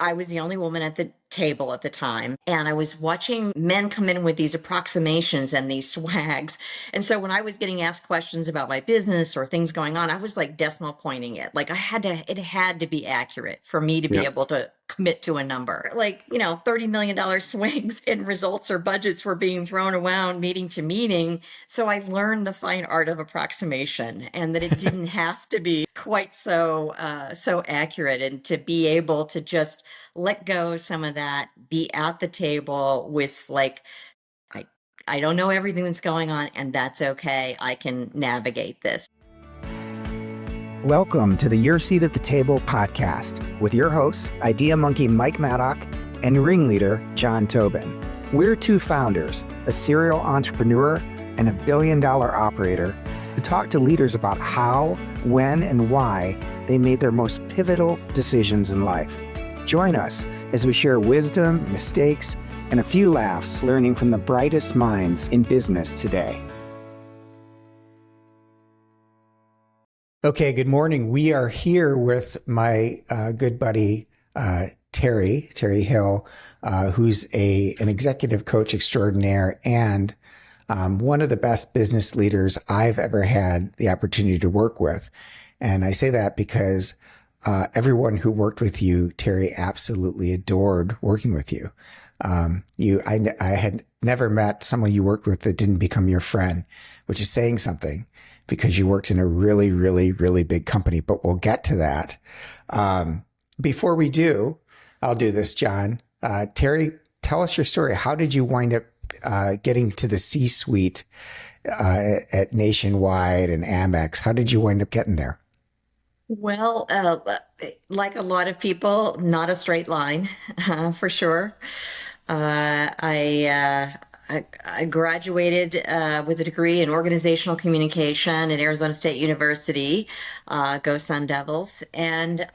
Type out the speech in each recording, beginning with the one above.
I was the only woman at the table at the time. And I was watching men come in with these approximations and these swags. And so when I was getting asked questions about my business or things going on, I was like decimal pointing it. Like it had to be accurate for me to be Yeah. able to commit to a number. Like, $30 million swings in results or budgets were being thrown around meeting to meeting. So I learned the fine art of approximation, and that it didn't have to be quite so accurate, and to be able to just let go of some of that, be at the table with like, I, I don't know everything that's going on, and that's okay. I can navigate this. Welcome to the Your Seat at the Table podcast with your hosts, Idea Monkey Mike Maddock and ringleader John Tobin. We're two founders, a serial entrepreneur and a billion-dollar operator, who talk to leaders about how, when, and why they made their most pivotal decisions in life. Join us as we share wisdom, mistakes, and a few laughs, learning from the brightest minds in business today. Okay, good morning. We are here with my good buddy, Terri Hill, who's an executive coach extraordinaire and one of the best business leaders I've ever had the opportunity to work with. And I say that because everyone who worked with you, Terri, absolutely adored working with you. I had never met someone you worked with that didn't become your friend, which is saying something, because you worked in a really, really, really big company. But we'll get to that. Before we do, I'll do this, John. Terri, tell us your story. How did you wind up getting to the C-suite at Nationwide and Amex? How did you wind up getting there? Well, like a lot of people, not a straight line, for sure. I graduated with a degree in organizational communication at Arizona State University. Go Sun Devils! And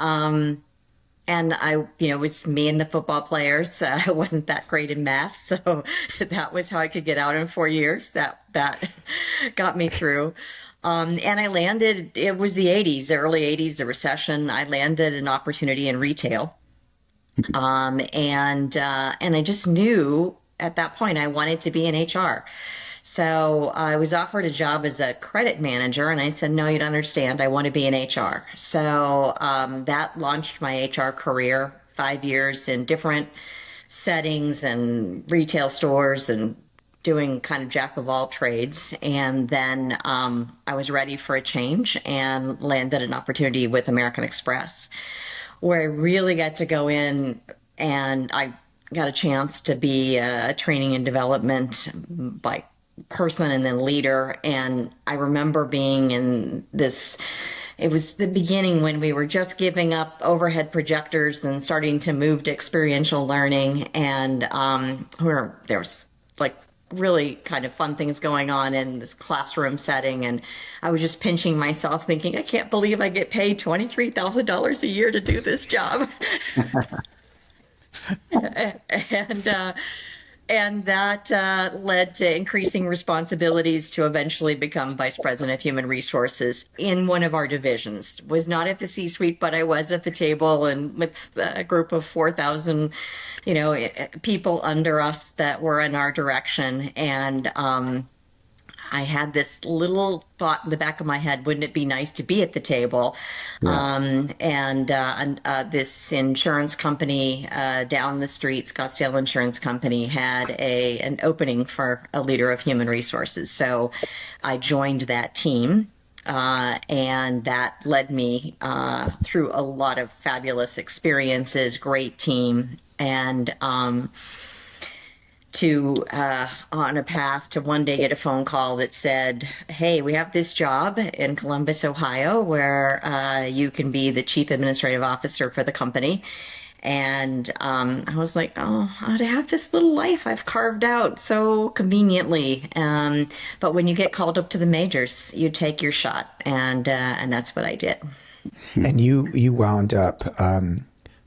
I, was me and the football players. I wasn't that great in math, so that was how I could get out in 4 years. That got me through. And I landed. It was the '80s, the early '80s, the recession. I landed an opportunity in retail. And I just knew at that point I wanted to be in HR. So I was offered a job as a credit manager, and I said, no, you don't understand. I want to be in HR. So that launched my HR career, 5 years in different settings and retail stores and doing kind of jack of all trades. And then I was ready for a change and landed an opportunity with American Express, where I really got to go in, and I got a chance to be a training and development person and then leader. And I remember being in this, it was the beginning when we were just giving up overhead projectors and starting to move to experiential learning. And there was like really kind of fun things going on in this classroom setting. And I was just pinching myself thinking, I can't believe I get paid $23,000 a year to do this job. And that led to increasing responsibilities to eventually become vice president of human resources in one of our divisions. Was not at the C-suite, but I was at the table and with a group of 4,000, people under us that were in our direction. And I had this little thought in the back of my head, wouldn't it be nice to be at the table? Yeah. This insurance company down the street, Scottsdale Insurance Company, had an opening for a leader of human resources. So I joined that team. And that led me through a lot of fabulous experiences, great team, and on a path to one day get a phone call that said, hey, we have this job in Columbus, Ohio, where you can be the chief administrative officer for the company. And I was like, oh, I have this little life I've carved out so conveniently. But when you get called up to the majors, you take your shot. And that's what I did. And you wound up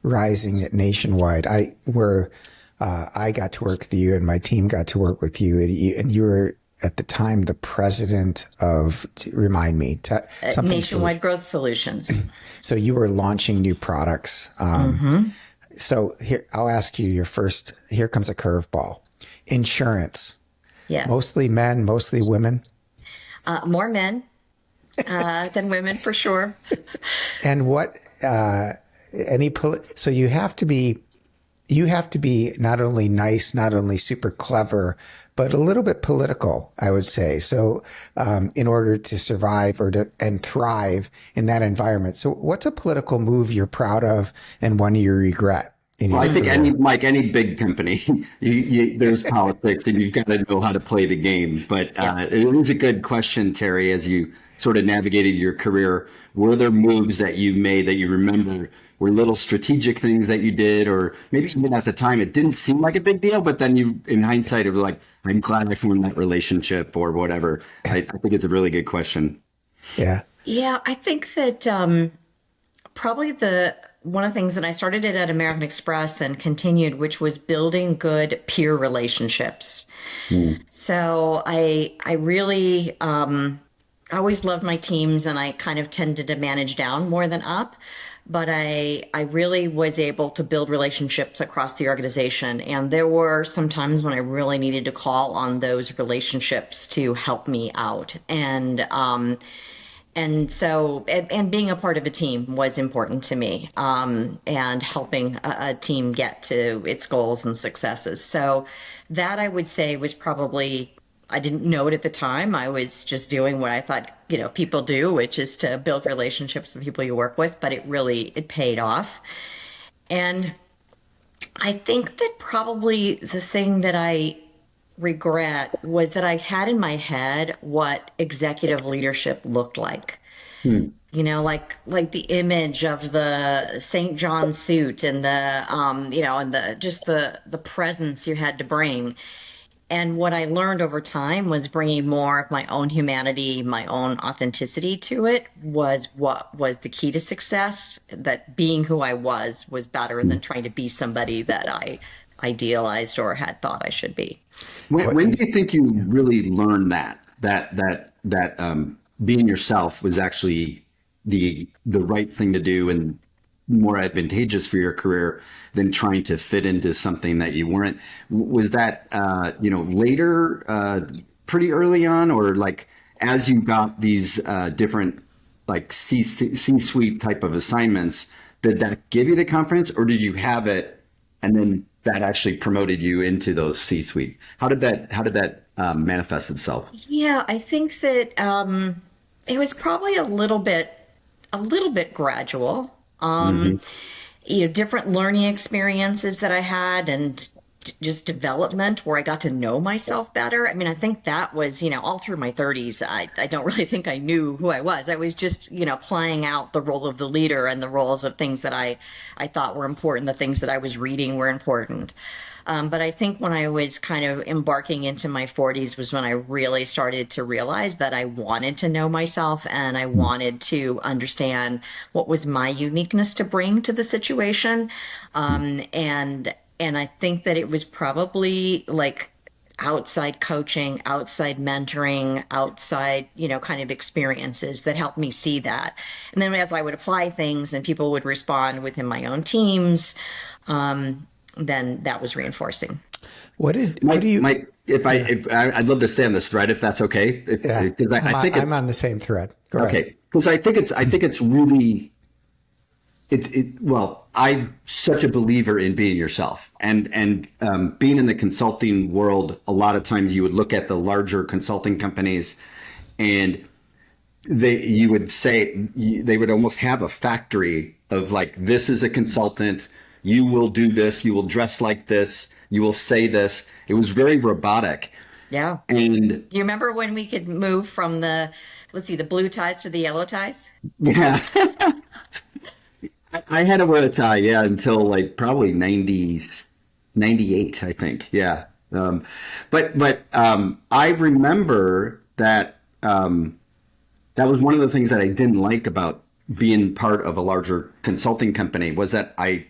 rising at Nationwide. I got to work with you, and my team got to work with you, and you were at the time the president of, remind me, Nationwide Growth Solutions. So you were launching new products. So here, I'll ask you your first. Here comes a curveball. Insurance, Yes. mostly men, mostly women. More men than women for sure. And what so you have to be not only nice, not only super clever, but a little bit political, I would say. So, in order to survive and thrive in that environment. So, what's a political move you're proud of and one you regret in Well, your I think career? any big company, there's politics, and you've got to know how to play the game. But Yeah. it is a good question, Terry, as you sort of navigated your career. Were there moves that you made that you remember were little strategic things that you did, or maybe even at the time it didn't seem like a big deal, but then you, in hindsight, it was like, I'm glad I formed that relationship or whatever. I think it's a really good question. Yeah. Yeah, I think that probably the one of the things that I started it at American Express and continued, which was building good peer relationships. Hmm. So I really I always loved my teams, and I kind of tended to manage down more than up. But I really was able to build relationships across the organization. And there were some times when I really needed to call on those relationships to help me out. And being a part of a team was important to me, and helping a team get to its goals and successes. So that I would say was probably, I didn't know it at the time. I was just doing what I thought, people do, which is to build relationships with people you work with, but it paid off. And I think that probably the thing that I regret was that I had in my head what executive leadership looked like. Hmm. Like the image of the St. John suit and and the just the presence you had to bring. And what I learned over time was bringing more of my own humanity, my own authenticity to it was what was the key to success. That being who I was better than trying to be somebody that I idealized or had thought I should be. What, When do you think you really learned that being yourself was actually the right thing to do and more advantageous for your career than trying to fit into something that you weren't? Was that later, pretty early on, or like as you got these different like C-suite type of assignments? Did that give you the confidence, or did you have it and then that actually promoted you into those C-suite? How did that manifest itself? Yeah, I think that it was probably a little bit gradual. Hmm. Different learning experiences that I had, and just development where I got to know myself better. I mean, I think that was, all through my 30s. I don't really think I knew who I was. I was just, playing out the role of the leader and the roles of things that I thought were important, the things that I was reading were important. But I think when I was kind of embarking into my 40s was when I really started to realize that I wanted to know myself and I wanted to understand what was my uniqueness to bring to the situation. And I think that it was probably like outside coaching, outside mentoring, outside, kind of experiences that helped me see that. And then as I would apply things and people would respond within my own teams, then that was reinforcing. what do Mike, you, Mike, yeah, I'd love to stay on this thread if that's okay. yeah, Because I think I'm it's on the same thread. Go ahead. okay. Because I think it's really well, I'm such a believer in being yourself, and being in the consulting world. A lot of times, you would look at the larger consulting companies, and you would say they would almost have a factory of like, this is a consultant. You will do this. You will dress like this. You will say this. It was very robotic, Yeah. and Do you remember when we could move from the blue ties to the yellow ties? yeah. I had to wear a tie, yeah, until like probably 98, I think. Yeah. But I remember that that was one of the things that I didn't like about being part of a larger consulting company was that I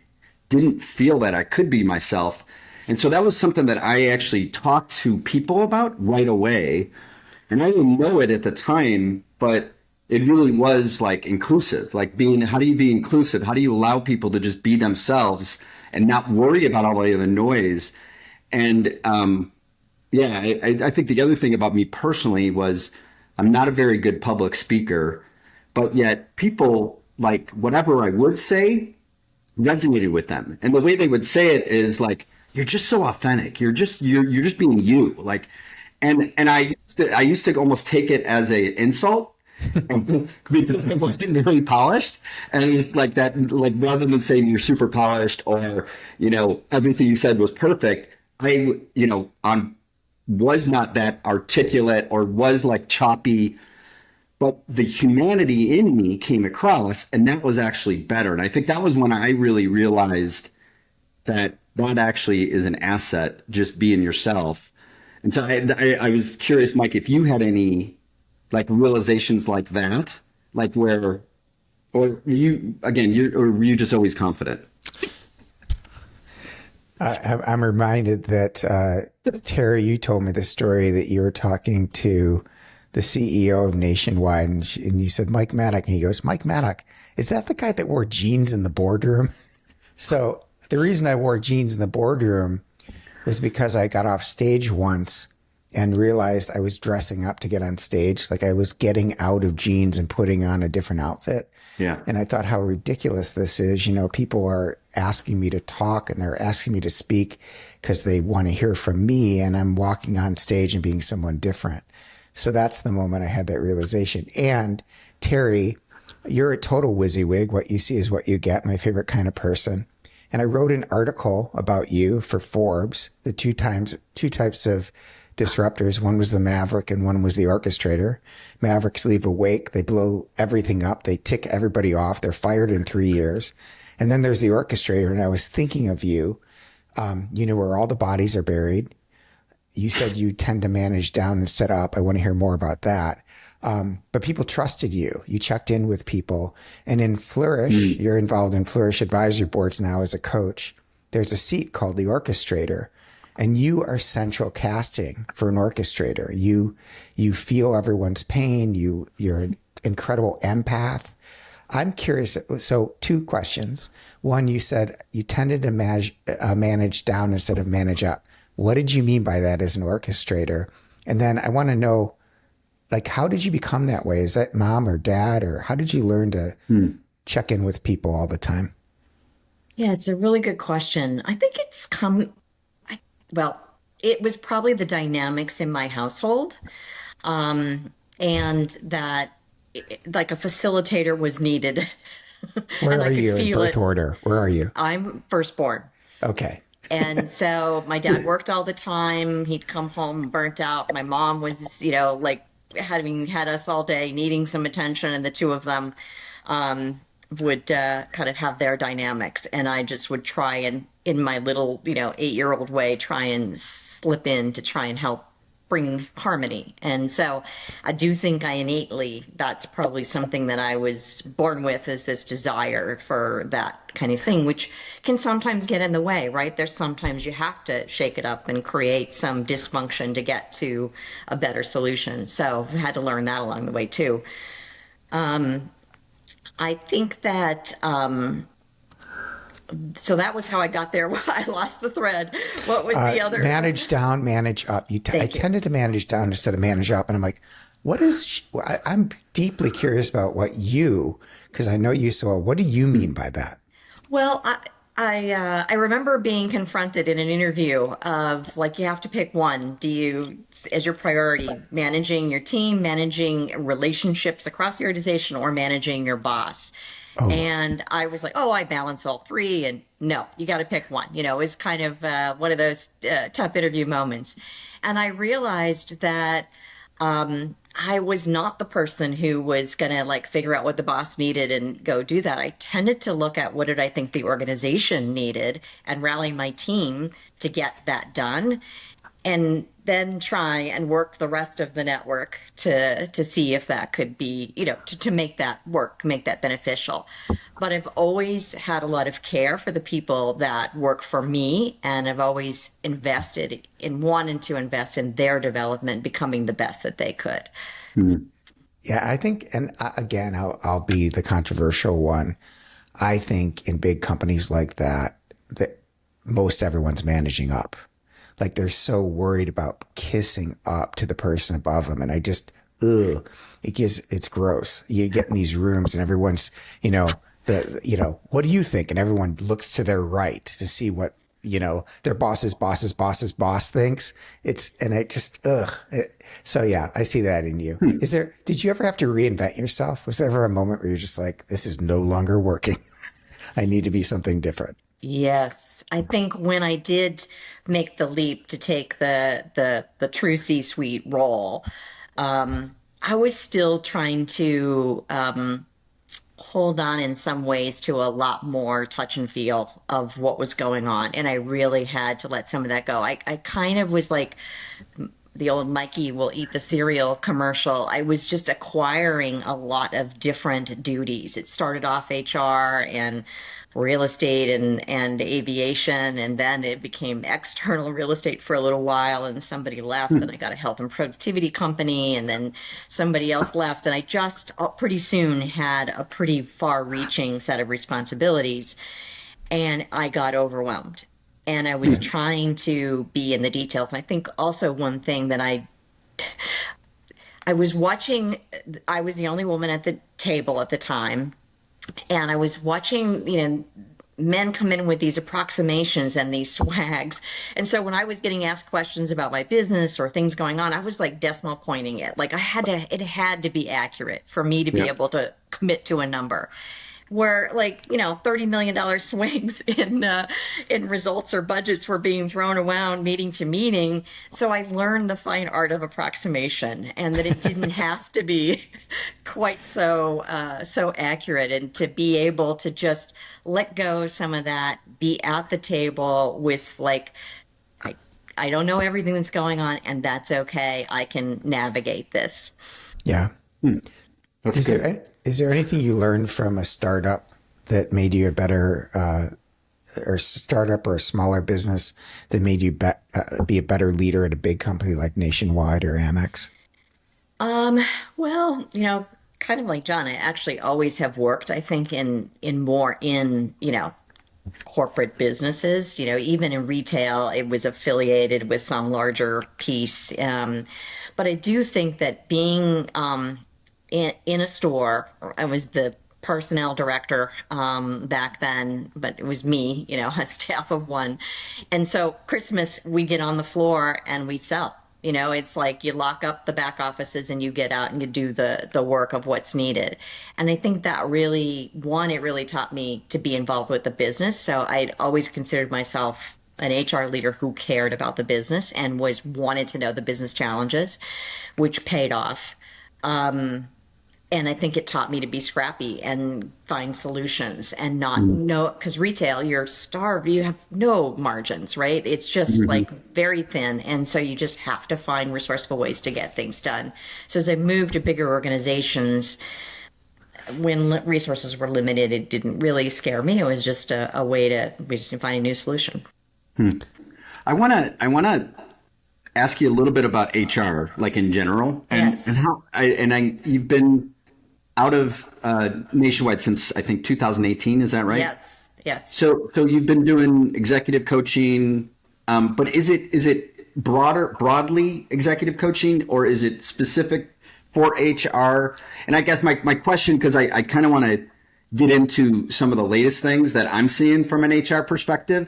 didn't feel that I could be myself. And so that was something that I actually talked to people about right away. And I didn't know it at the time, but it really was like inclusive, like being, how do you be inclusive? How do you allow people to just be themselves and not worry about all the other noise? And yeah, I think the other thing about me personally was I'm not a very good public speaker, but yet people, like, whatever I would say resonated with them. And the way they would say it is like, you're just so authentic. You're just being you. Like, and I used to almost take it as a insult because I wasn't very polished. And it's like that, like, rather than saying you're super polished or, everything you said was perfect, on was not that articulate or was like choppy, but the humanity in me came across, and that was actually better. And I think that was when I really realized that that actually is an asset, just being yourself. And so I was curious, Mike, if you had any like realizations like that, like where, or you again, or were you just always confident? I'm reminded that, Terry, you told me the story that you were talking to the CEO of Nationwide, and you said, Mike Maddock. And he goes, Mike Maddock, is that the guy that wore jeans in the boardroom? So the reason I wore jeans in the boardroom was because I got off stage once and realized I was dressing up to get on stage. Like I was getting out of jeans and putting on a different outfit. Yeah. And I thought how ridiculous this is. People are asking me to talk and they're asking me to speak because they want to hear from me. And I'm walking on stage and being someone different. So that's the moment I had that realization. And Terry, you're a total WYSIWYG. What you see is what you get. My favorite kind of person. And I wrote an article about you for Forbes, the two types of disruptors. One was the maverick and one was the orchestrator. Mavericks leave a wake. They blow everything up. They tick everybody off. They're fired in 3 years. And then there's the orchestrator. And I was thinking of you, where all the bodies are buried. You said you tend to manage down and set up. I want to hear more about that. But people trusted you. You checked in with people. And in Flourish, you're involved in Flourish advisory boards now as a coach. There's a seat called the orchestrator. And you are central casting for an orchestrator. You feel everyone's pain. You're an incredible empath. I'm curious. So 2 questions. One, you said you tended to manage down instead of manage up. What did you mean by that as an orchestrator? And then I want to know, like, how did you become that way? Is that mom or dad, or how did you learn to check in with people all the time? Yeah, it's a really good question. I think well, it was probably the dynamics in my household, and that like a facilitator was needed. Where And are I could you in feel birth it. order? Where are you? I'm firstborn. Okay. And so my dad worked all the time. He'd come home burnt out. My mom was, like having had us all day, needing some attention, and the two of them would kind of have their dynamics. And I just would try and, in my little, 8-year-old way, try and slip in to try and help bring harmony. And so I do think that's probably something that I was born with, is this desire for that kind of thing, which can sometimes get in the way, right? There's sometimes you have to shake it up and create some dysfunction to get to a better solution. So I've had to learn that along the way too. I think that, so that was how I got there. I lost the thread. What was the other? Manage down, manage up. I Thank you. tended to manage down instead of manage up. And I'm like, I'm deeply curious about because I know you so well. What do you mean by that? Well, I remember being confronted in an interview of, like, you have to pick one. Do you, as your priority, managing your team, managing relationships across the organization, or managing your boss? And I was like, oh, I balance all three. And no, you got to pick one. It's kind of one of those tough interview moments. And I realized that I was not the person who was going to, like, figure out what the boss needed and go do that. I tended to look at what did I think the organization needed and rally my team to get that done. And then try and work the rest of the network to see if that could be, to make that work, make that beneficial. But I've always had a lot of care for the people that work for me, and I've always wanting to invest in their development, becoming the best that they could. Yeah, I think, and again, I'll be the controversial one. I think in big companies like that, that most everyone's managing up. Like they're so worried about kissing up to the person above them. And I just, ugh, it's gross. You get in these rooms and everyone's, what do you think? And everyone looks to their right to see what, their boss's boss thinks. And I just, ugh. So yeah, I see that in you. Did you ever have to reinvent yourself? Was there ever a moment where you're just like, this is no longer working? I need to be something different. Yes, I think when I did make the leap to take the true C-suite role, I was still trying to hold on in some ways to a lot more touch and feel of what was going on, and I really had to let some of that go. I kind of was like the old Mikey will eat the cereal commercial. I was just acquiring a lot of different duties. It started off HR and real estate and aviation, and then it became external real estate for a little while, and somebody left, and I got a health and productivity company, and then somebody else left, and I just pretty soon had a pretty far-reaching set of responsibilities, and I got overwhelmed. And I was trying to be in the details. And I think also one thing that I was watching, I was the only woman at the table at the time, and I was watching, men come in with these approximations and these swags. And so when I was getting asked questions about my business or things going on, I was like decimal pointing it. Like it had to be accurate for me to be Yeah. able to commit to a number. Where like $30 million swings in results or budgets were being thrown around meeting to meeting, so I learned the fine art of approximation, and that it didn't have to be quite so accurate, and to be able to just let go of some of that, be at the table with like I I don't know everything that's going on, and that's okay. I can navigate this. Yeah. That's good. Is there anything you learned from a startup that made you a better, or startup or a smaller business that made you be a better leader at a big company like Nationwide or Amex? Well, kind of like John, I actually always have worked, I think, in more in, corporate businesses. Even in retail, it was affiliated with some larger piece. But I do think that being in a store, I was the personnel director back then, but it was me, a staff of one. And so Christmas, we get on the floor and we sell. It's like you lock up the back offices and you get out and you do the work of what's needed. And I think that really, one, it really taught me to be involved with the business. So I'd always considered myself an HR leader who cared about the business and was wanted to know the business challenges, which paid off. And I think it taught me to be scrappy and find solutions and not know, because retail, you're starved. You have no margins, right? It's just Mm-hmm. like very thin. And so you just have to find resourceful ways to get things done. So as I moved to bigger organizations, when resources were limited, it didn't really scare me. It was just a way to we just find a new solution. I wanna ask you a little bit about HR, like in general, and Yes. and how you've been out of Nationwide since I think 2018. Is that right? Yes. Yes. So you've been doing executive coaching, but is it broadly executive coaching, or is it specific for HR? And I guess my question, because I kind of want to get into some of the latest things that I'm seeing from an HR perspective,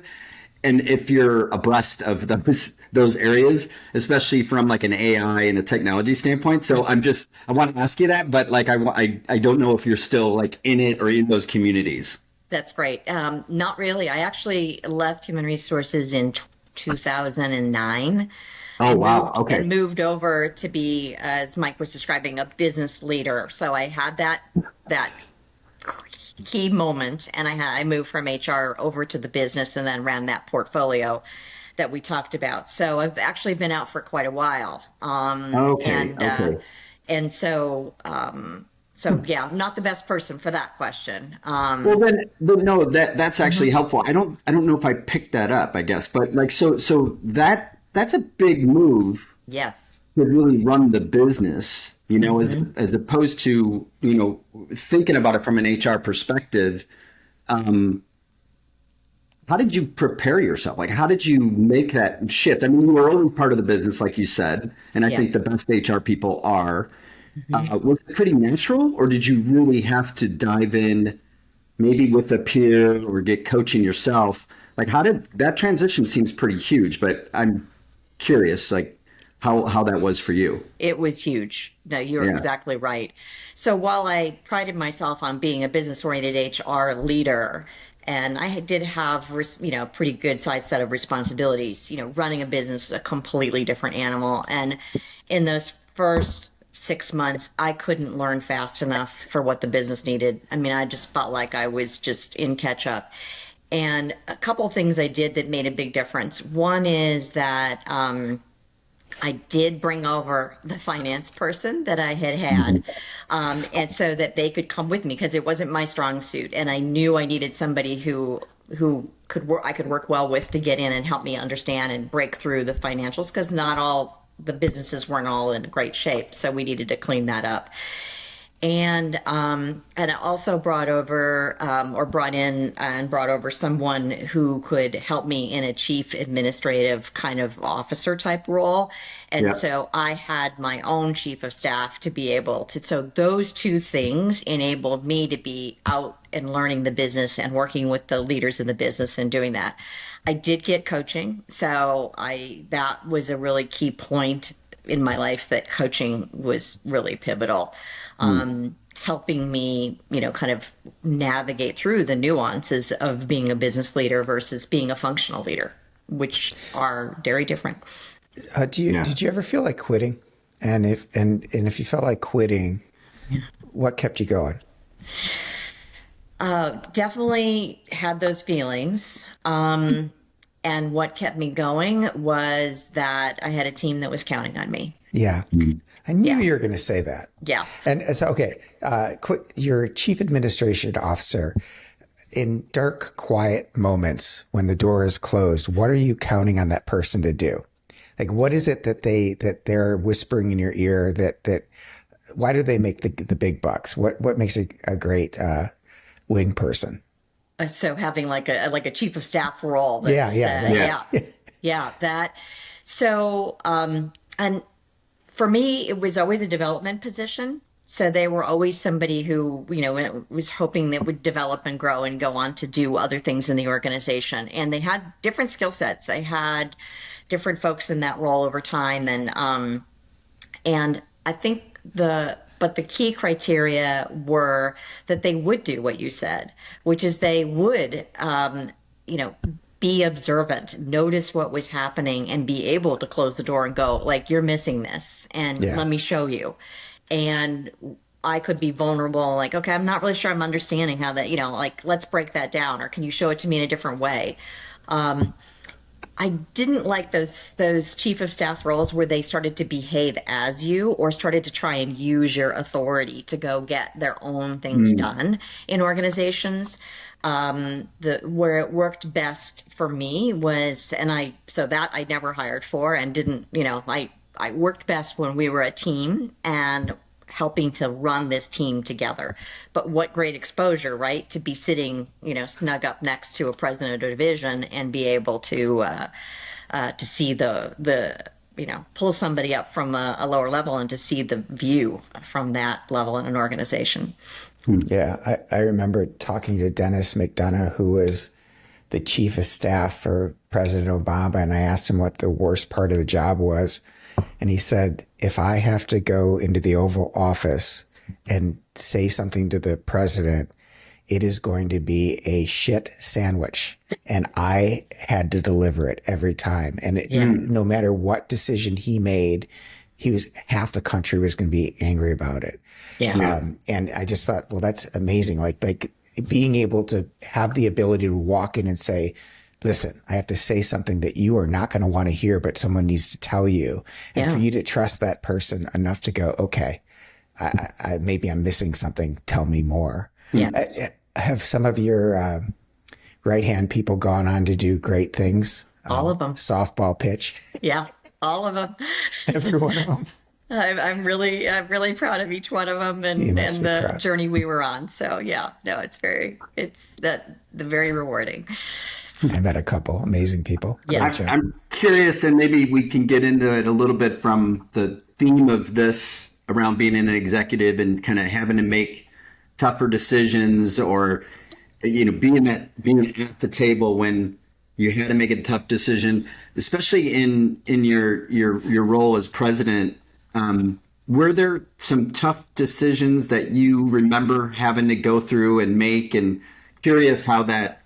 and if you're abreast of those areas, especially from like an AI and a technology standpoint. So I want to ask you that, but like I don't know if you're still like in it or in those communities. That's great. Not really. I actually left human resources in 2009 Oh, wow. Okay. and moved over to be, as Mike was describing, a business leader. So I had that key moment, and I moved from HR over to the business and then ran that portfolio that we talked about. So I've actually been out for quite a while. Okay. And Okay. so yeah, not the best person for that question. Well, then no, that's actually helpful. I don't know if I picked that up, I guess, but like, so that's a big move Yes. to really run the business, as opposed to, thinking about it from an HR perspective. How did you prepare yourself? Like, how did you make that shift? I mean, you were always part of the business, like you said, and I Yeah. think the best HR people are. Mhm. Was it pretty natural, or did you really have to dive in, maybe with a peer or get coaching yourself? Like, how did that transition seems pretty huge, but I'm curious, like, how that was for you. It was huge. No, you're Yeah. exactly right. So while I prided myself on being a business-oriented HR leader, and I did have, pretty good sized set of responsibilities, running a business is a completely different animal. And in those first 6 months, I couldn't learn fast enough for what the business needed. I mean, I just felt like I was just in catch up. And a couple of things I did that made a big difference. One is that, I did bring over the finance person that I had had, and so that they could come with me because it wasn't my strong suit, and I knew I needed somebody who could work. I could work well with to get in and help me understand and break through the financials because not all the businesses weren't all in great shape, so we needed to clean that up. And I also brought over or brought in and brought over someone who could help me in a chief administrative kind of officer type role. And Yeah. so I had my own chief of staff to be able to. So those two things enabled me to be out and learning the business and working with the leaders in the business and doing that. I did get coaching, so I that was a really key point in my life that coaching was really pivotal, helping me, kind of navigate through the nuances of being a business leader versus being a functional leader, which are very different. Yeah. Did you ever feel like quitting? And if you felt like quitting, what kept you going? Definitely had those feelings. And what kept me going was that I had a team that was counting on me. Yeah. I knew Yeah. you were going to say that. Yeah. And so, okay, you're chief administration officer. In dark, quiet moments when the door is closed, what are you counting on that person to do? Like, what is it that they're whispering in your ear that why do they make the big bucks? What makes a great wing person? So having like a chief of staff role. Yeah. Yeah. That. So and for me, it was always a development position. So they were always somebody who, was hoping that would develop and grow and go on to do other things in the organization. And they had different skill sets. I had different folks in that role over time. And I think but the key criteria were that they would do what you said, which is they would, be observant, notice what was happening, and be able to close the door and go, like, you're missing this, and Yeah. let me show you. And I could be vulnerable, like, okay, I'm not really sure I'm understanding how that, like, let's break that down, or can you show it to me in a different way? I didn't like those chief of staff roles where they started to behave as you or started to try and use your authority to go get their own things done in organizations. The where it worked best for me was, so that I never hired for and didn't, I worked best when we were a team and helping to run this team together. But what great exposure, right? To be sitting, snug up next to a president of a division and be able to see pull somebody up from a lower level and to see the view from that level in an organization. Yeah. I remember talking to Dennis McDonough, who was the chief of staff for President Obama, and I asked him what the worst part of the job was. And he said, if I have to go into the Oval Office and say something to the president, it is going to be a shit sandwich. And I had to deliver it every time. And no matter what decision he made, half the country was going to be angry about it. Yeah. And I just thought, well, that's amazing. Like being able to have the ability to walk in and say, listen, I have to say something that you are not going to want to hear, but someone needs to tell you. And for you to trust that person enough to go, okay, I maybe I'm missing something. Tell me more. Yeah. Have some of your right-hand people gone on to do great things? All of them. Softball pitch. Yeah. All of them. Every one of them. I'm really proud of each one of them You must and be the proud. journey we were on. So yeah, no, it's the very rewarding. I met a couple amazing people. Great Yeah. job. I'm curious, and maybe we can get into it a little bit from the theme of this around being an executive and kind of having to make tougher decisions, or being at the table when you had to make a tough decision, especially in your role as president. Were there some tough decisions that you remember having to go through and make? And curious how that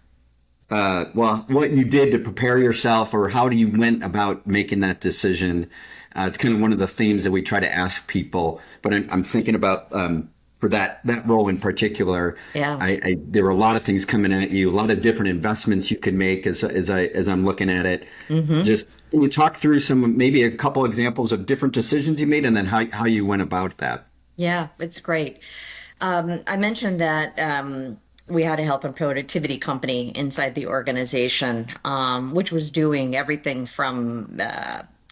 what you did to prepare yourself, or how you went about making that decision. It's kind of one of the themes that we try to ask people. But I'm thinking about for that role in particular. Yeah. There were a lot of things coming at you, a lot of different investments you could make as I'm looking at it. Just can you talk through maybe a couple examples of different decisions you made, and then how you went about that? Yeah, it's great. I mentioned that we had a health and productivity company inside the organization, which was doing everything from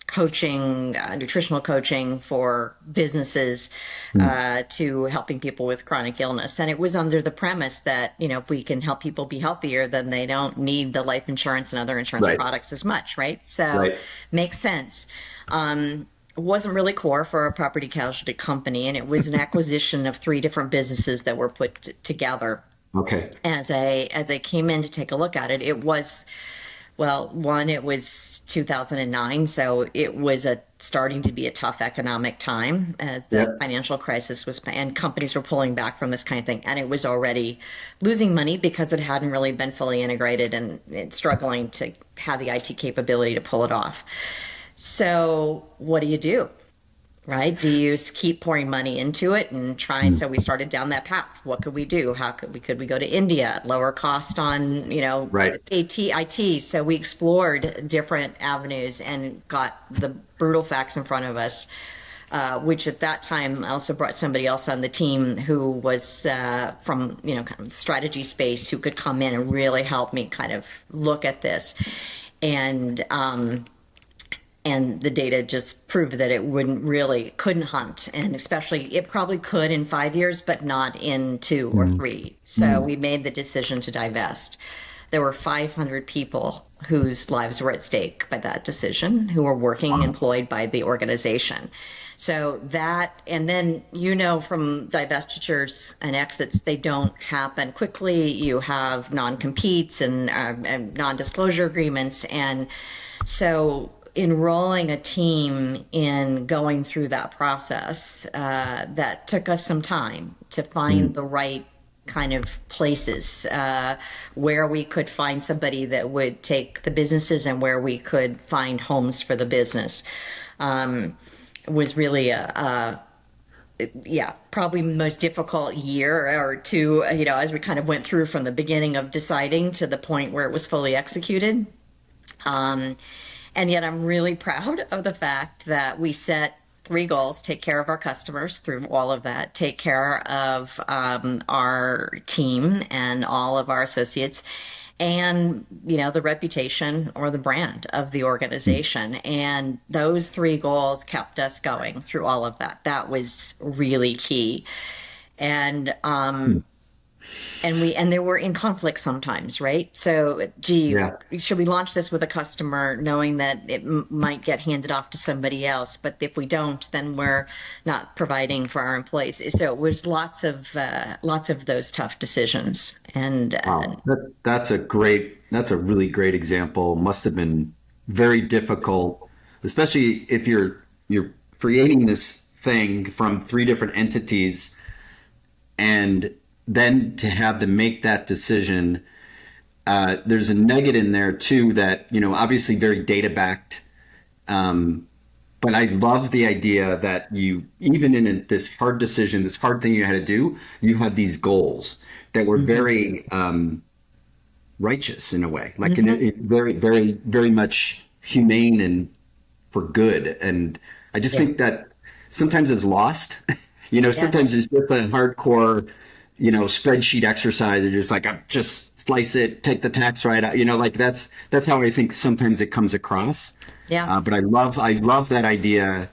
coaching, nutritional coaching for businesses, to helping people with chronic illness. And it was under the premise that, if we can help people be healthier, then they don't need the life insurance and other insurance Right. products as much, right? So Right. makes sense. It wasn't really core for a property casualty company, and it was an acquisition of three different businesses that were put together. Okay. As I came in to take a look at it, it was, well, one, it was 2009, so it was starting to be a tough economic time as the Yep. financial crisis was, and companies were pulling back from this kind of thing, and it was already losing money because it hadn't really been fully integrated, and it's struggling to have the IT capability to pull it off. So what do? Right? Do you keep pouring money into it and try? So we started down that path. What could we do? How could we go to India, lower cost on, Right. IT? So we explored different avenues and got the brutal facts in front of us. Which at that time I also brought somebody else on the team who was from kind of strategy space, who could come in and really help me kind of look at this, and the data just proved that it couldn't hunt. And especially, it probably could in 5 years, but not in 2 or 3. So we made the decision to divest. There were 500 people whose lives were at stake by that decision, who were working, employed by the organization. So that, and then, from divestitures and exits, they don't happen quickly. You have non-competes and non-disclosure agreements. And so enrolling a team in going through that process, that took us some time to find the right kind of places, where we could find somebody that would take the businesses and where we could find homes for the business. Was really probably the most difficult year or two, as we kind of went through from the beginning of deciding to the point where it was fully executed. And yet I'm really proud of the fact that we set 3 goals: take care of our customers through all of that, take care of our team and all of our associates, and, the reputation or the brand of the organization. And those 3 goals kept us going through all of that. That was really key. And, and they were in conflict sometimes, right? So, Yeah. should we launch this with a customer knowing that it might get handed off to somebody else? But if we don't, then we're not providing for our employees. So it was lots of those tough decisions. And Wow. That's a really great example. Must have been very difficult, especially if you're creating this thing from 3 different entities, and then to have to make that decision. There's a nugget in there too that, obviously very data backed. But I love the idea that you, even in this hard decision, this hard thing you had to do, you have these goals that were very righteous in a way, like very, very, very much humane and for good. And I just think that sometimes it's lost. Sometimes it's just a hardcore spreadsheet exercise. It's just like, just slice it, take the tax right out. Like that's how I think sometimes it comes across. Yeah. But I love that idea.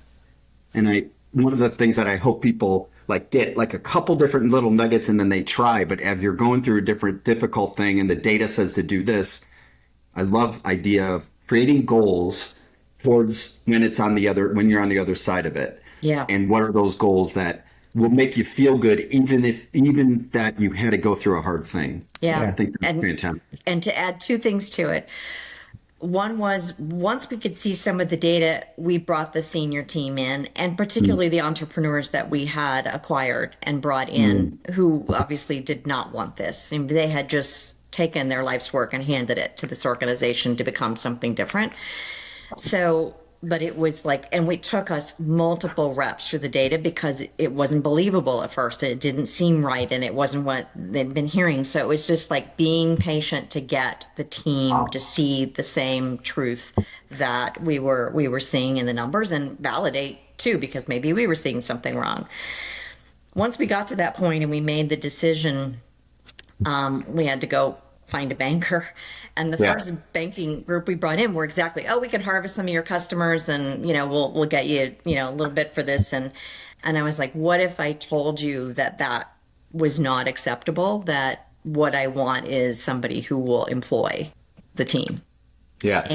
And one of the things that I hope people like get like a couple different little nuggets and then they try, but as you're going through a different difficult thing and the data says to do this, I love the idea of creating goals towards when you're on the other side of it. Yeah. And what are those goals that will make you feel good, even that you had to go through a hard thing. Yeah. I think that's fantastic. And to add two things to it. One was once we could see some of the data, we brought the senior team in, and particularly the entrepreneurs that we had acquired and brought in, who obviously did not want this. And they had just taken their life's work and handed it to this organization to become something different. So, but it was like, and we took us multiple reps through the data because it wasn't believable at first. It didn't seem right, and it wasn't what they'd been hearing. So it was just like being patient to get the team to see the same truth that we were seeing in the numbers, and validate too, because maybe we were seeing something wrong. Once we got to that point and we made the decision, we had to go find a banker. And the first banking group we brought in were exactly, we can harvest some of your customers, and we'll get you a little bit for this. And I was like, what if I told you that was not acceptable? That what I want is somebody who will employ the team. Yeah.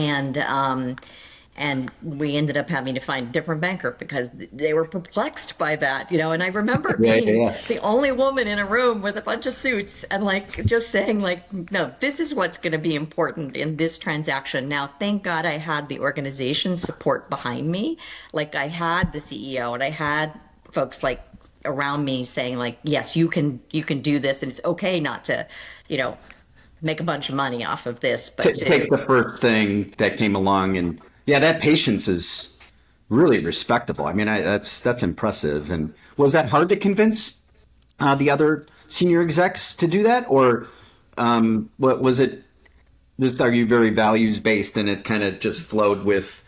And we ended up having to find a different banker because they were perplexed by that, And I remember being the only woman in a room with a bunch of suits and like just saying like, no, this is what's going to be important in this transaction. Now, thank God I had the organization support behind me. Like I had the CEO and I had folks like around me saying like, yes, you can do this, and it's okay not to, make a bunch of money off of this, but take the first thing that came along. And that patience is really respectable. I mean, that's impressive. And was that hard to convince the other senior execs to do that, or what was it? Just are you very values based, and it kind of just flowed with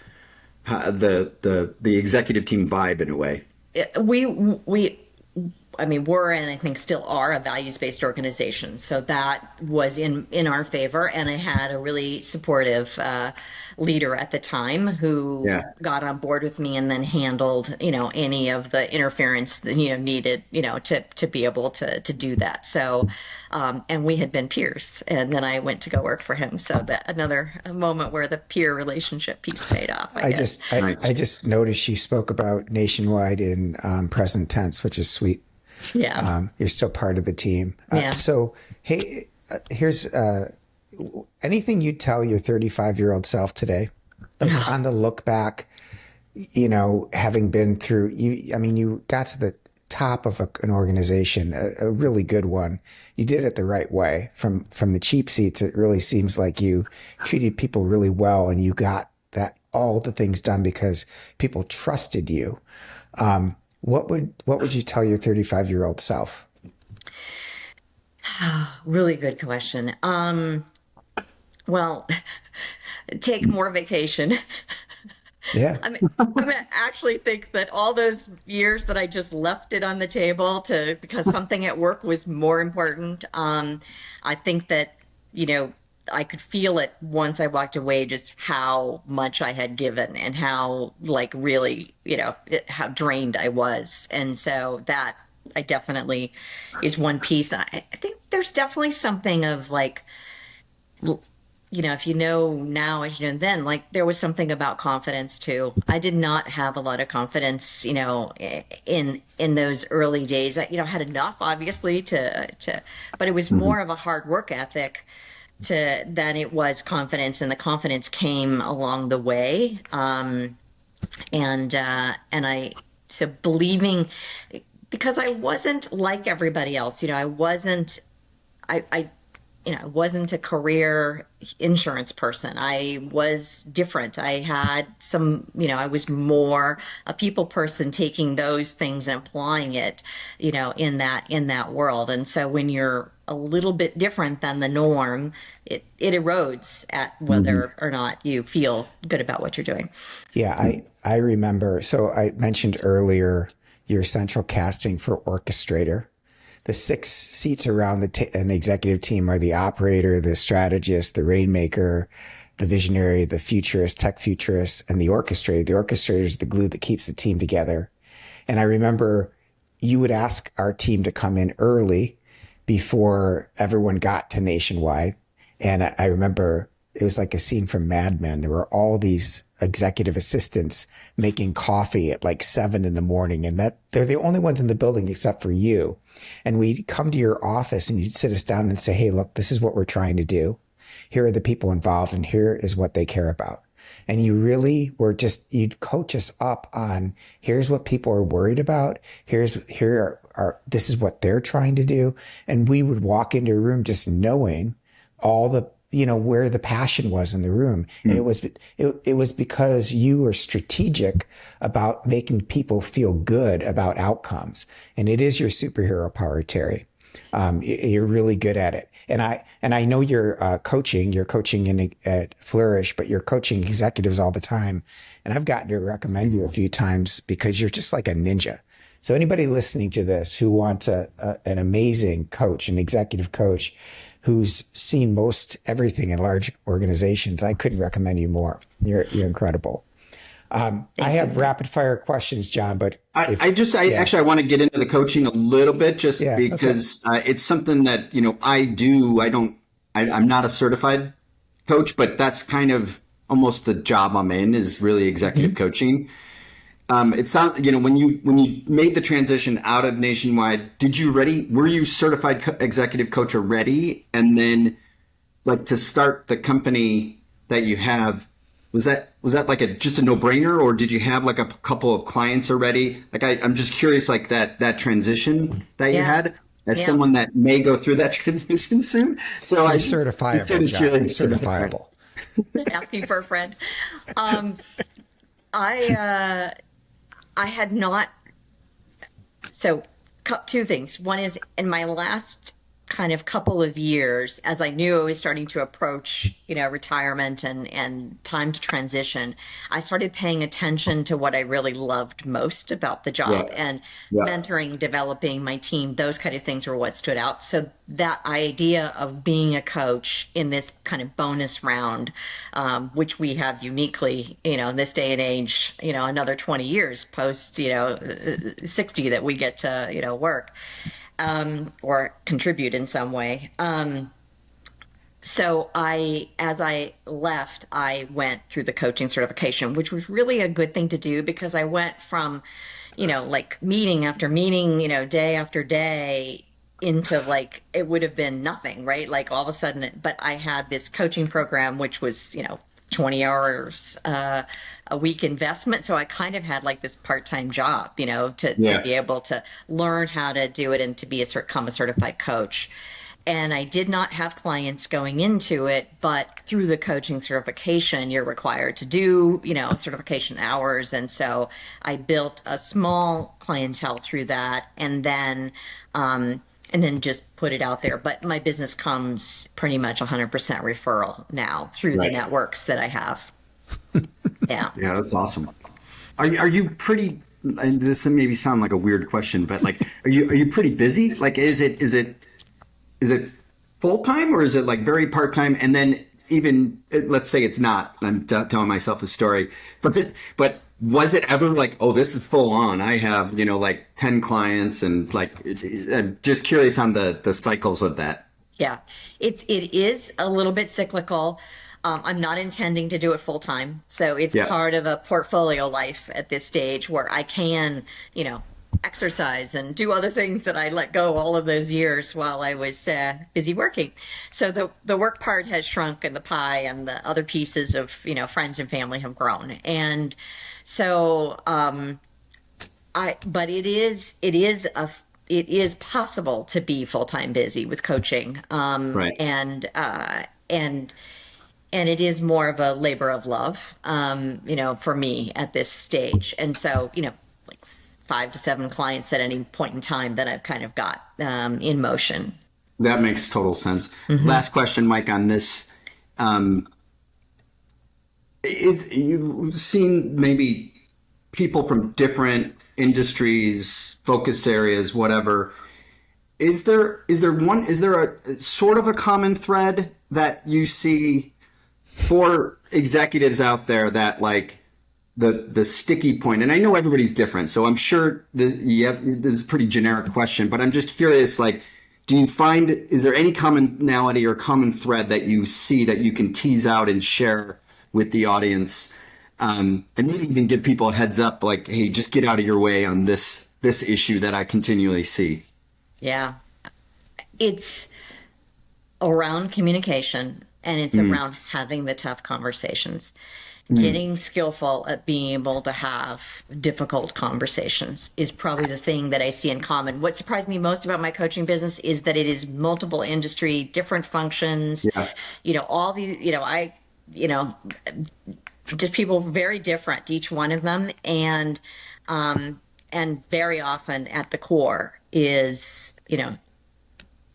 the executive team vibe in a way? We're, and I think still are, a values-based organization. So that was in our favor. And I had a really supportive leader at the time who got on board with me and then handled, any of the interference that, needed, to be able to do that. So, and we had been peers, and then I went to go work for him. So that another moment where the peer relationship piece paid off. I just noticed you spoke about nationwide in present tense, which is sweet. Yeah. You're still part of the team. Yeah. So, hey, here's anything you'd tell your 35-year-old self today, like on the look back, having been through, you got to the top of an organization, a really good one. You did it the right way. From the cheap seats, it really seems like you treated people really well, and you got all the things done because people trusted you. What would you tell your 35-year-old self? Really good question. Well, take more vacation. Yeah. I actually think that all those years that I just left it on the table because something at work was more important. I think that, I could feel it once I walked away, just how much I had given and how really, how drained I was. And so that I definitely is one piece. I think there's definitely something of if you know now as you know then, there was something about confidence too. I did not have a lot of confidence, in those early days. I, had enough obviously but it was more of a hard work ethic than it was confidence, and the confidence came along the way. So believing, because I wasn't like everybody else, I wasn't a career insurance person. I was different. I had some, I was more a people person, taking those things and applying it, in that world. And so when you're a little bit different than the norm, it erodes at whether or not you feel good about what you're doing. Yeah, I remember. So I mentioned earlier your central casting for orchestrator. the six seats around an executive team are the operator, the strategist, the rainmaker, the visionary, the futurist, tech futurist, and the orchestrator. The orchestrator is the glue that keeps the team together. And I remember you would ask our team to come in early before everyone got to Nationwide. And I remember it was like a scene from Mad Men. There were all these executive assistants making coffee at like 7 a.m. and that they're the only ones in the building except for you. And we'd come to your office and you'd sit us down and say, hey, look, this is what we're trying to do. Here are the people involved and here is what they care about. And you really were you'd coach us up on here's what people are worried about. This is what they're trying to do. And we would walk into a room just knowing all the, where the passion was in the room. And it was because you were strategic about making people feel good about outcomes. And it is your superhero power, Terri. You're really good at it. And I know you're coaching at Flourish, but you're coaching executives all the time. And I've gotten to recommend you a few times because you're just like a ninja. So anybody listening to this who wants an amazing coach, an executive coach who's seen most everything in large organizations, I couldn't recommend you more. You're incredible. I have rapid fire questions, John, but I want to get into the coaching a little bit because it's something that, I'm not a certified coach, but that's kind of almost the job I'm in is really executive coaching. It sounds, when you made the transition out of Nationwide, were you certified executive coach already? And then like to start the company that you have, was that like just a no-brainer, or did you have like a couple of clients already? Like I'm just curious, like that transition that you had as someone that may go through that transition soon. So I'm certifiable, John. Certifiable. Asking for a friend. I had not. So two things. One is in my last kind of couple of years, as I knew I was starting to approach, retirement and time to transition, I started paying attention to what I really loved most about the job and mentoring, developing my team, those kind of things were what stood out. So that idea of being a coach in this kind of bonus round, which we have uniquely, in this day and age, another 20 years post, 60 that we get to, work. Or contribute in some way. So as I left, I went through the coaching certification, which was really a good thing to do because I went from, like meeting after meeting, day after day into like, it would have been nothing, right? Like all of a sudden, but I had this coaching program, which was, 20 hours a week investment. So I kind of had like this part-time job, to be able to learn how to do it and to become a certified coach. And I did not have clients going into it, but through the coaching certification, you're required to do, certification hours. And so I built a small clientele through that. And then just put it out there. But my business comes pretty much 100% referral now through the networks that I have. Yeah. Yeah, that's awesome. Are you pretty, and this maybe sound like a weird question, but like, are you pretty busy? Like, is it full-time or is it like very part-time? And then even, let's say it's not, I'm telling myself a story, but was it ever like, oh, this is full on? I have, like 10 clients and like, I'm just curious on the cycles of that. Yeah, it is a little bit cyclical. I'm not intending to do it full time. So it's part of a portfolio life at this stage where I can, exercise and do other things that I let go all of those years while I was busy working. So the work part has shrunk and the pie and the other pieces of, friends and family have grown. And so, but it is possible to be full-time busy with coaching. And it is more of a labor of love, for me at this stage. And so, like 5 to 7 clients at any point in time that I've kind of got in motion. That makes total sense. Last question, Mike, on this. Is you've seen maybe people from different industries, focus areas, whatever, is there a sort of a common thread that you see for executives out there that like the sticky point? And I know everybody's different, so I'm sure this is a pretty generic question, but I'm just curious, like, is there any commonality or common thread that you see that you can tease out and share with the audience, and maybe even give people a heads up, like, hey, just get out of your way on this issue that I continually see? Yeah. It's around communication, and it's around having the tough conversations, getting skillful at being able to have difficult conversations is probably the thing that I see in common. What surprised me most about my coaching business is that it is multiple industry, different functions, Yeah. all the, just people very different, each one of them. And very often at the core is,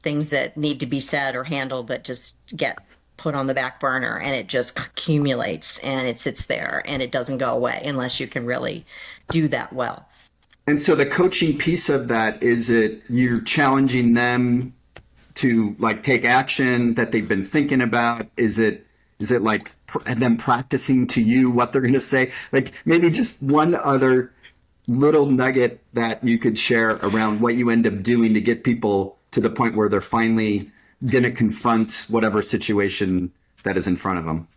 things that need to be said or handled that just get put on the back burner, and it just accumulates and it sits there and it doesn't go away unless you can really do that well. And so the coaching piece of that, is it you're challenging them to like take action that they've been thinking about? Is it like them practicing to you what they're going to say? Like maybe just one other little nugget that you could share around what you end up doing to get people to the point where they're finally going to confront whatever situation that is in front of them.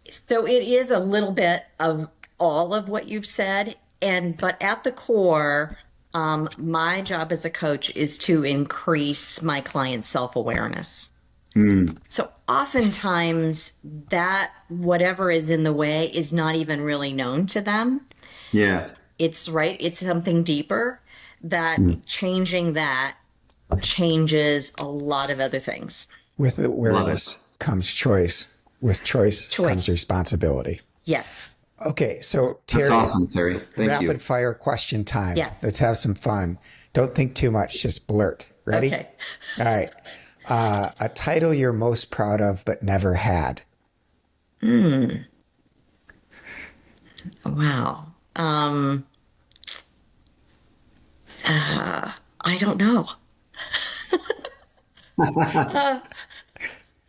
So it is a little bit of all of what you've said, but at the core, my job as a coach is to increase my client's self-awareness. So oftentimes that whatever is in the way is not even really known to them. Yeah. It's something deeper that changing that changes a lot of other things. With awareness comes choice. With choice comes responsibility. Yes. Okay, so Terri, That's awesome, Terri. Thank you. rapid fire question time. Yes. Let's have some fun. Don't think too much, just blurt. Ready? Okay. All right. A title you're most proud of but never had. Wow. I don't know.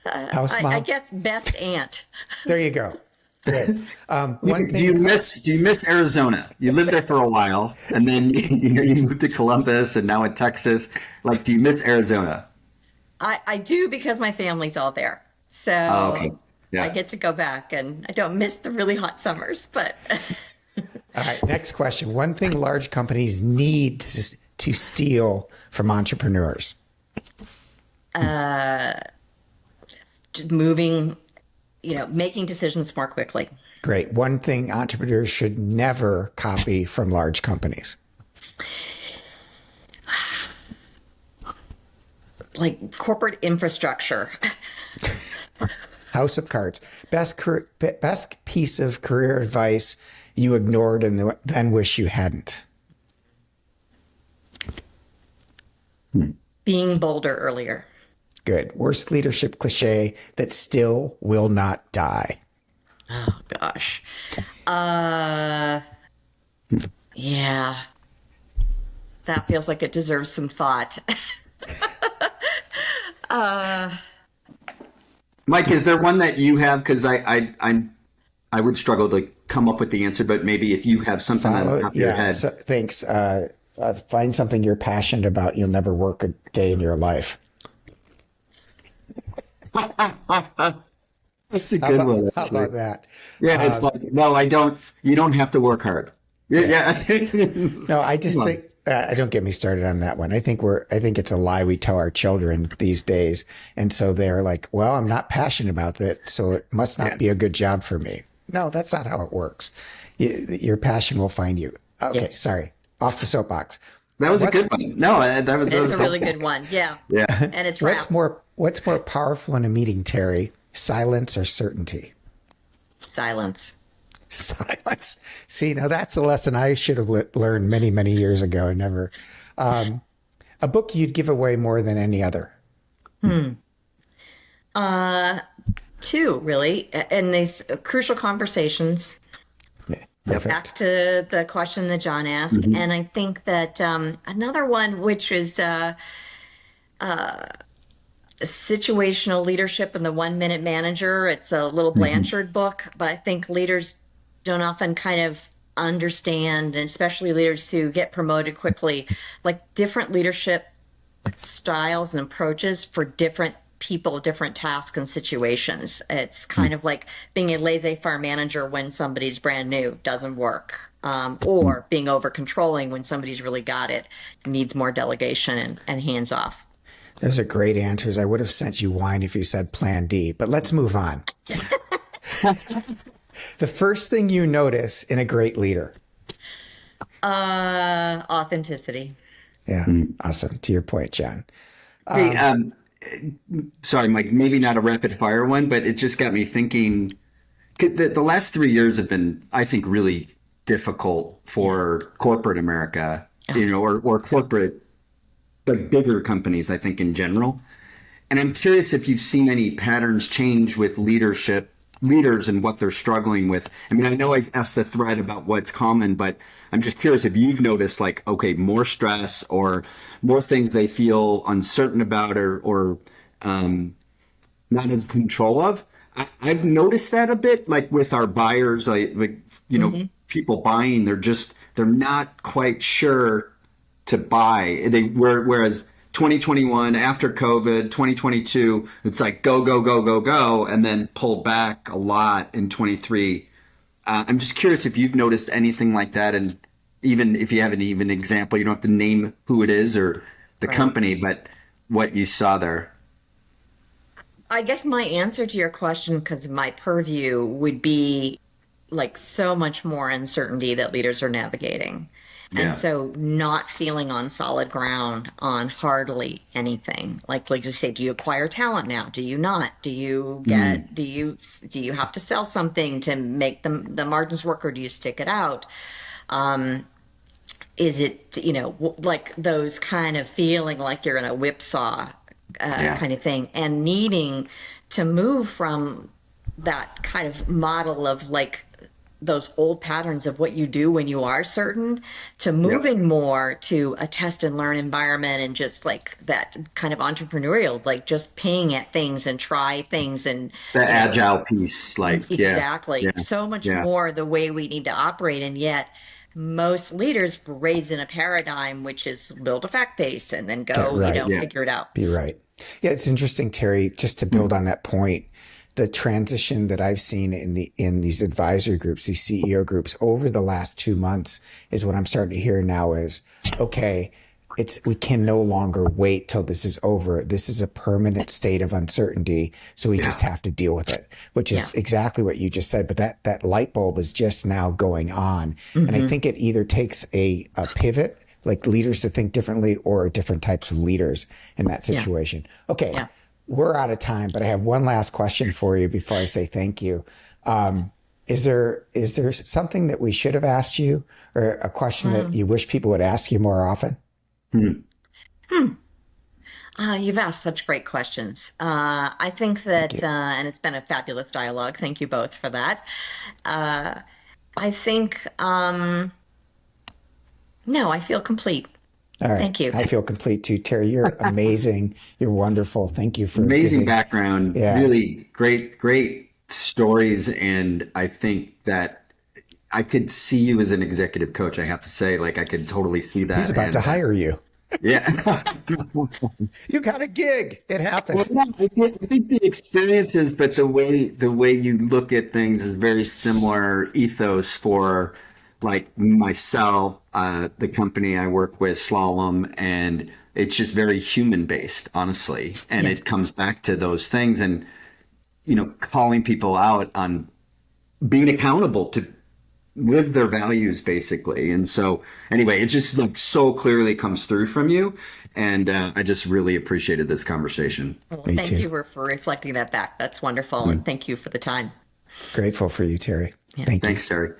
House mom? I guess best aunt. There you go. Good. One Do you miss Arizona? You lived there for a while, and then you moved to Columbus, and now in Texas. Like, do you miss Arizona? I do because my family's all there. So Okay. Yeah. I get to go back, and I don't miss the really hot summers, but All right, next question. One thing large companies need to steal from entrepreneurs. moving, making decisions more quickly. Great. One thing entrepreneurs should never copy from large companies. Like corporate infrastructure. House of Cards. Best piece of career advice you ignored and then wish you hadn't. Being bolder earlier. Good. Worst leadership cliche that still will not die. Oh gosh. Yeah. That feels like it deserves some thought. Mike, is there one that you have? Because I would struggle to come up with the answer, but maybe if you have something on the top of your head. So, thanks. Find something you're passionate about. You'll never work a day in your life. That's a good one. How about that? Yeah, it's like, no, I don't. You don't have to work hard. Yeah. No, I just think. Don't get me started on that one. I think it's a lie we tell our children these days, and so they're like, "Well, I'm not passionate about that, so it must not be a good job for me." No, that's not how it works. Your passion will find you. Okay, sorry, off the soapbox. That was a good one. No, that was It's a really good one. Yeah. Yeah. And it's What's more powerful in a meeting, Terri? Silence or certainty? silence. Silence. See, now that's a lesson I should have learned many, many years ago. And never. A book you'd give away more than any other. Two, really. And these crucial conversations. back to the question that John asked. And I think that another one, which is situational leadership and the 1 minute manager, it's a little Blanchard book, but I think leaders don't often kind of understand, and especially leaders who get promoted quickly, like different leadership styles and approaches for different people, different tasks and situations. It's kind of like being a laissez-faire manager when somebody's brand new doesn't work, or being over controlling when somebody's really got it, needs more delegation and hands off. Those are great answers. I would have sent you wine if you said plan D, but let's move on. The first thing you notice in a great leader. Authenticity. Yeah. Awesome. To your point, John. Hey, sorry, Mike, maybe not a rapid fire one, but it just got me thinking. The last 3 years have been, I think, really difficult for corporate America, or corporate, but bigger companies, I think, in general. And I'm curious if you've seen any patterns change with leaders and what they're struggling with. I mean, I know I asked the thread about what's common, but I'm just curious if you've noticed, like, okay, more stress or more things they feel uncertain about or not in control of. I've noticed that a bit, like with our buyers, people buying, they're not quite sure to buy. Whereas 2021, after COVID, 2022, it's like go, go, go, go, go, and then pull back a lot in 23. I'm just curious if you've noticed anything like that, and even if you have an example, you don't have to name who it is or the company, but what you saw there. I guess my answer to your question, because my purview, would be like so much more uncertainty that leaders are navigating. And so not feeling on solid ground on hardly anything. Like you say, do you acquire talent now? Do you not? Do you have to sell something to make the margins work, or do you stick it out? Is it, like those kind of feeling like you're in a whipsaw kind of thing, and needing to move from that kind of model of like those old patterns of what you do when you are certain, to moving more to a test and learn environment, and just like that kind of entrepreneurial, like just paying at things and try things, and the agile piece, like exactly. So much more the way we need to operate. And yet most leaders were raised in a paradigm which is build a fact base and then go, figure it out. Be right. Yeah, it's interesting, Terri, just to build on that point. The transition that I've seen in these advisory groups, these CEO groups over the last 2 months, is what I'm starting to hear now is, okay, we can no longer wait till this is over. This is a permanent state of uncertainty. So we just have to deal with it, which is exactly what you just said. But that light bulb is just now going on. And I think it either takes a pivot, like leaders to think differently, or different types of leaders in that situation. Okay. Yeah. We're out of time, but I have one last question for you before I say thank you. Is there something that we should have asked you, or a question that you wish people would ask you more often? You've asked such great questions. I think that, and it's been a fabulous dialogue. Thank you both for that. I think, no, I feel complete. All right. Thank you. I feel complete too, Terri. You're amazing. You're wonderful. Thank you for amazing background. Yeah. Really great stories. And I think that I could see you as an executive coach. I have to say, like, I could totally see that. He's about to hire you. Yeah. You got a gig. It happened. Well, I think the experiences, but the way you look at things is very similar ethos for, like, myself, the company I work with, Slalom, and it's just very human based, honestly. And it comes back to those things, and, calling people out on being accountable to live their values, basically. And so anyway, it just like so clearly comes through from you. And I just really appreciated this conversation. Well, thank you for reflecting that back. That's wonderful. And thank you for the time. Grateful for you, Terri. Yeah. Thanks, Terri.